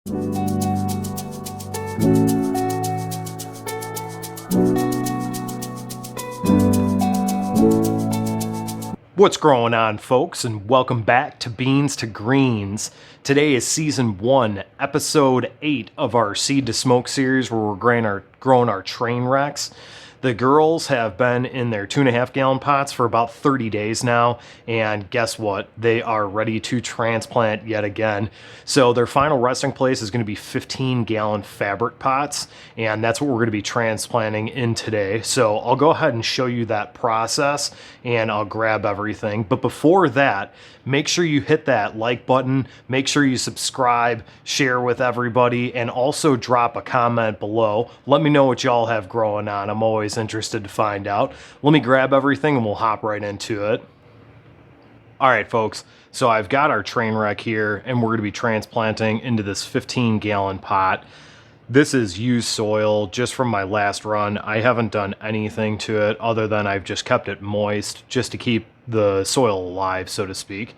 What's going on, folks, and welcome back to Beans to Greens. Today is Season 1, Episode 8 of our Seed to Smoke series where we're growing our Trainwrecks. The girls have been in their 2.5 gallon pots for about 30 days now, and guess what? They are ready to transplant yet again. So their final resting place is going to be 15 gallon fabric pots, and that's what we're going to be transplanting in today. So I'll go ahead and show you that process, and I'll grab everything. But before that, make sure you hit that like button, make sure you subscribe, share with everybody, and also drop a comment below. Let me know what y'all have growing on. I'm always interested to find out. Let me grab everything and we'll hop right into it. All right, folks, so I've got our Trainwreck here and we're going to be transplanting into this 15 gallon pot. This is used soil just from my last run. I haven't done anything to it other than I've just kept it moist just to keep the soil alive, so to speak.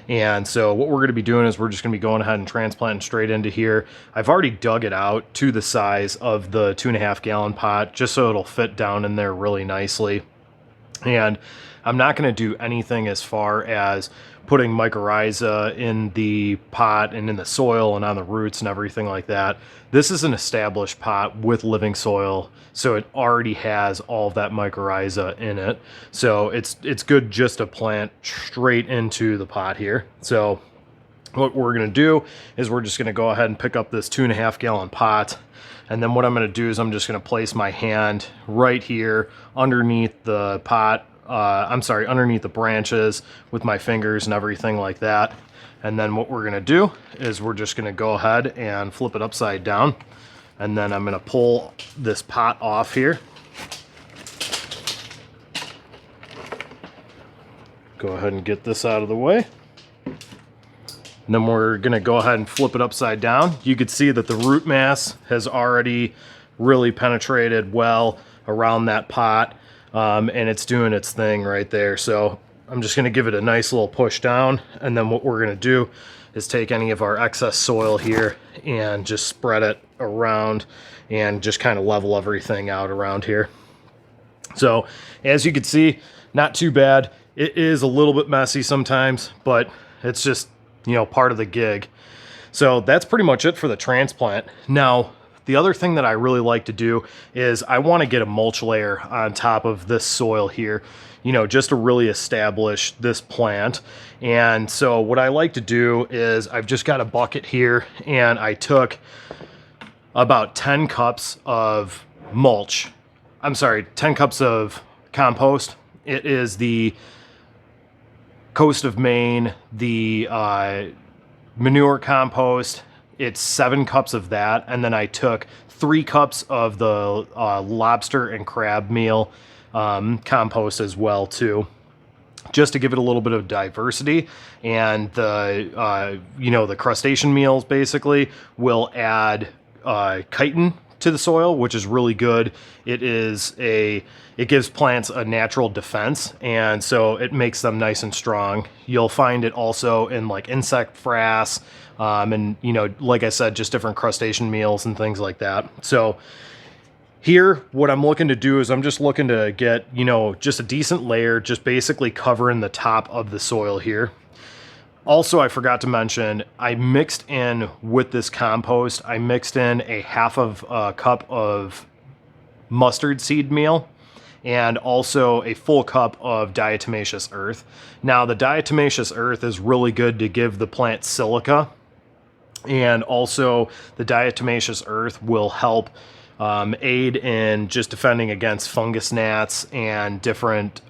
And so what we're going to be doing is we're just going to be going ahead and transplanting straight into here. I've already dug it out to the size of the 2.5 gallon pot just so it'll fit down in there really nicely. And I'm not going to do anything as far as putting mycorrhiza in the pot and in the soil and on the roots and everything like that. This is an established pot with living soil, so it already has all of that mycorrhiza in it. So it's good just to plant straight into the pot here. So what we're going to do is we're just going to go ahead and pick up this 2.5 gallon pot. And then what I'm going to do is I'm just going to place my hand right here underneath the pot. Underneath the branches with my fingers and everything like that. And then what we're going to do is we're just going to go ahead and flip it upside down. And then I'm going to pull this pot off here. Go ahead and get this out of the way. And then we're going to go ahead and flip it upside down. You can see that the root mass has already really penetrated well around that pot. And it's doing its thing right there. So I'm just going to give it a nice little push down. And then what we're going to do is take any of our excess soil here and just spread it around and just kind of level everything out around here. So as you can see, not too bad. It is a little bit messy sometimes, but it's just, you know, part of the gig. So that's pretty much it for the transplant. Now, the other thing that I really like to do is I want to get a mulch layer on top of this soil here, you know, just to really establish this plant. And so what I like to do is I've just got a bucket here and I took about 10 cups of mulch. 10 cups of compost. It is the Coast of Maine, the manure compost. It's 7 cups of that, and then I took 3 cups of the lobster and crab meal compost as well too, just to give it a little bit of diversity. And the the crustacean meals basically will add chitin to the soil, which is really good. It gives plants a natural defense, and so it makes them nice and strong. You'll find it also in like insect frass, and like I said, just different crustacean meals and things like that. So here, what I'm looking to do is I'm just looking to get, just a decent layer, just basically covering the top of the soil here. Also, I forgot to mention, I mixed in with this compost, I mixed in a half of a cup of mustard seed meal and also a full cup of diatomaceous earth. Now, the diatomaceous earth is really good to give the plant silica, and also the diatomaceous earth will help aid in just defending against fungus gnats and different,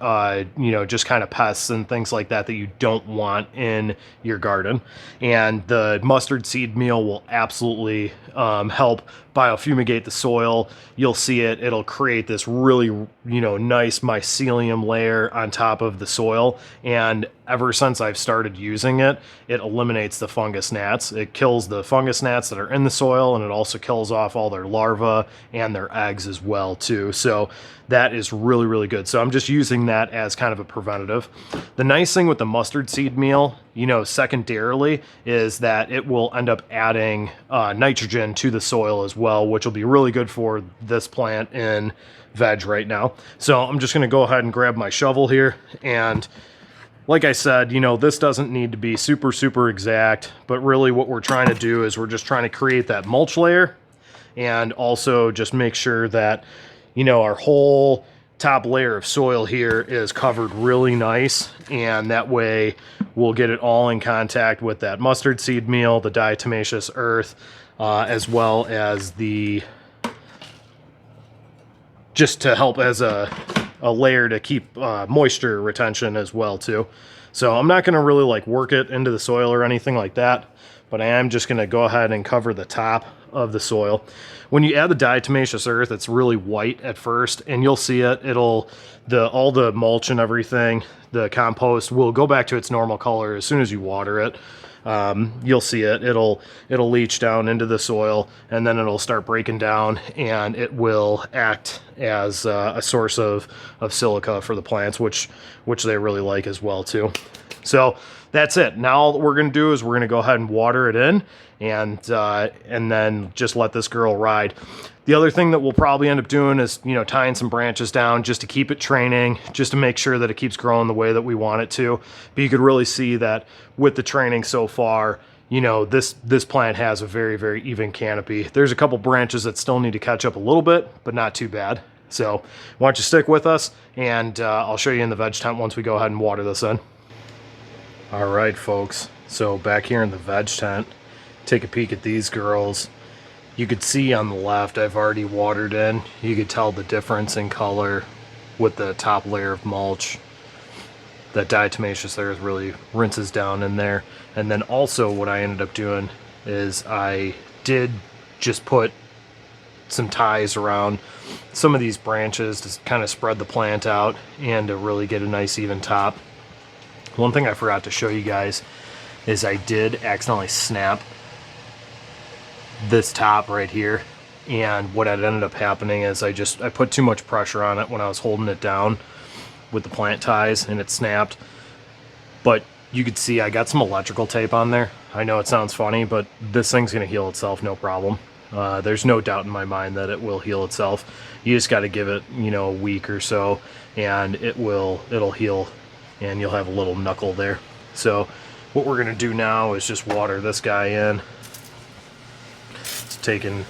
just kind of pests and things like that that you don't want in your garden. And the mustard seed meal will absolutely help biofumigate the soil. You'll see it. It'll create this really, nice mycelium layer on top of the soil. And ever since I've started using it, it eliminates the fungus gnats. It kills the fungus gnats that are in the soil, and it also kills off all their larvae and their eggs as well too. So that is really, really good. So I'm just using that as kind of a preventative. The nice thing with the mustard seed meal you know, secondarily, is that it will end up adding nitrogen to the soil as well, which will be really good for this plant in veg right now. So I'm just going to go ahead and grab my shovel here, and like I said, you know, this doesn't need to be super exact, but really what we're trying to do is we're just trying to create that mulch layer, and also just make sure that, you know, our whole top layer of soil here is covered really nice, and that way we'll get it all in contact with that mustard seed meal, the diatomaceous earth, as well as the, just to help as a layer to keep moisture retention as well too. So I'm not going to really like work it into the soil or anything like that, but I am just going to go ahead and cover the top of the soil. When you add the diatomaceous earth, it's really white at first, and you'll see it. All the mulch and everything, the compost will go back to its normal color as soon as you water it. You'll see it. It'll leach down into the soil, and then it'll start breaking down, and it will act as a source of silica for the plants, which they really like as well too. So that's it. Now all that we're going to do is we're going to go ahead and water it in, and then just let this girl ride. The other thing that we'll probably end up doing is, you know, tying some branches down just to keep it training, just to make sure that it keeps growing the way that we want it to. But you could really see that with the training so far, you know, this plant has a very even canopy. There's a couple branches that still need to catch up a little bit, but not too bad. So why don't you stick with us, and I'll show you in the veg tent once we go ahead and water this in. All right, folks. So back here in the veg tent, take a peek at these girls. You could see on the left, I've already watered in. You could tell the difference in color with the top layer of mulch. That diatomaceous earth really rinses down in there. And then also what I ended up doing is I did just put some ties around some of these branches to kind of spread the plant out and to really get a nice even top. One thing I forgot to show you guys is I did accidentally snap this top right here, and what had ended up happening is I put too much pressure on it when I was holding it down with the plant ties, and it snapped. But you could see I got some electrical tape on there. I know it sounds funny, but this thing's gonna heal itself, no problem. There's no doubt in my mind that it will heal itself. You just got to give it, you know, a week or so, and it'll heal, and you'll have a little knuckle there. So what we're gonna do now is just water this guy in. Taking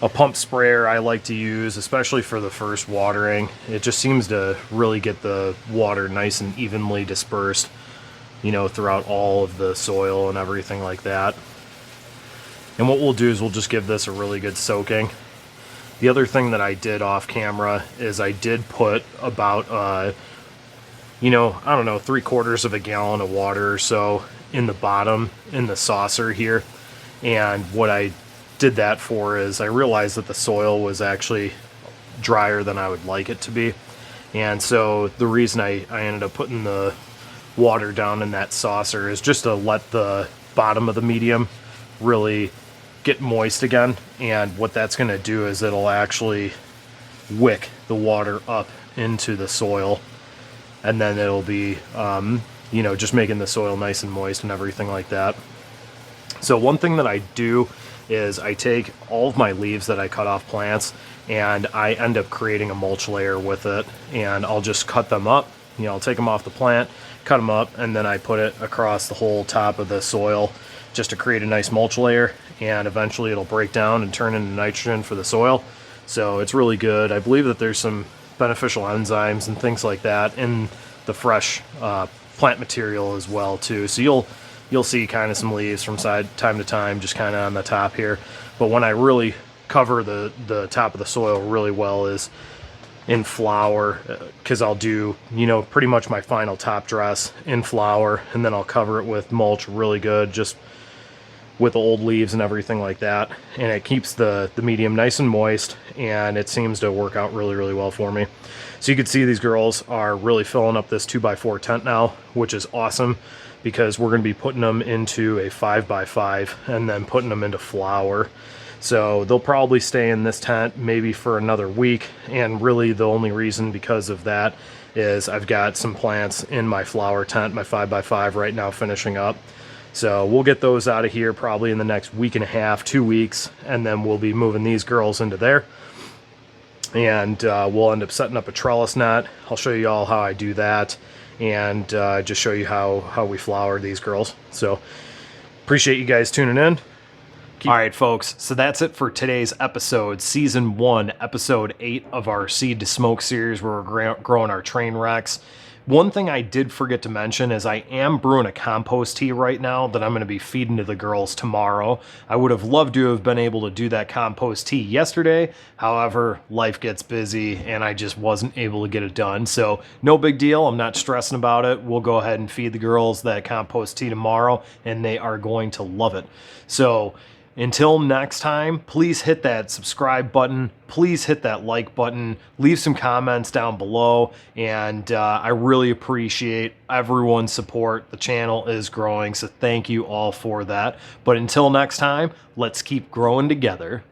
a pump sprayer I like to use, especially for the first watering. It just seems to really get the water nice and evenly dispersed, you know, throughout all of the soil and everything like that. And what we'll do is we'll just give this a really good soaking. The other thing that I did off camera is I did put about, you know, I don't know, 3/4 of a gallon of water or so in the bottom, in the saucer here. And what I did that for is I realized that the soil was actually drier than I would like it to be. And so the reason I ended up putting the water down in that saucer is just to let the bottom of the medium really get moist again. And what that's going to do is it'll actually wick the water up into the soil. And then it'll be, you know, just making the soil nice and moist and everything like that. So one thing that I do is I take all of my leaves that I cut off plants, and I end up creating a mulch layer with it, and I'll just cut them up. You know, I'll take them off the plant, cut them up, and then I put it across the whole top of the soil just to create a nice mulch layer, and eventually it'll break down and turn into nitrogen for the soil. So it's really good. I believe that there's some beneficial enzymes and things like that in the fresh plant material as well too. So you'll see kind of some leaves from time to time, just kind of on the top here. But when I really cover the top of the soil really well is in flour, because I'll do, you know, pretty much my final top dress in flour, and then I'll cover it with mulch really good, just with old leaves and everything like that. And it keeps the medium nice and moist, and it seems to work out really well for me. So you can see these girls are really filling up this 2x4 tent now, which is awesome, because we're going to be putting them into a 5x5 and then putting them into flour. So they'll probably stay in this tent maybe for another week, and really the only reason because of that is I've got some plants in my flower tent, my 5x5 right now finishing up. So we'll get those out of here probably in the next week and a half, 2 weeks, and then we'll be moving these girls into there. And we'll end up setting up a trellis net. I'll show you all how I do that, and just show you how we flower these girls. So appreciate you guys tuning in. All right, folks, so that's it for today's episode, Season 1, Episode 8 of our Seed to Smoke series, where we're growing our Trainwrecks. One thing I did forget to mention is I am brewing a compost tea right now that I'm going to be feeding to the girls tomorrow. I would have loved to have been able to do that compost tea yesterday. However, life gets busy and I just wasn't able to get it done. So no big deal. I'm not stressing about it. We'll go ahead and feed the girls that compost tea tomorrow, and they are going to love it. So until next time, please hit that subscribe button. Please hit that like button. Leave some comments down below. And I really appreciate everyone's support. The channel is growing, so thank you all for that. But until next time, let's keep growing together.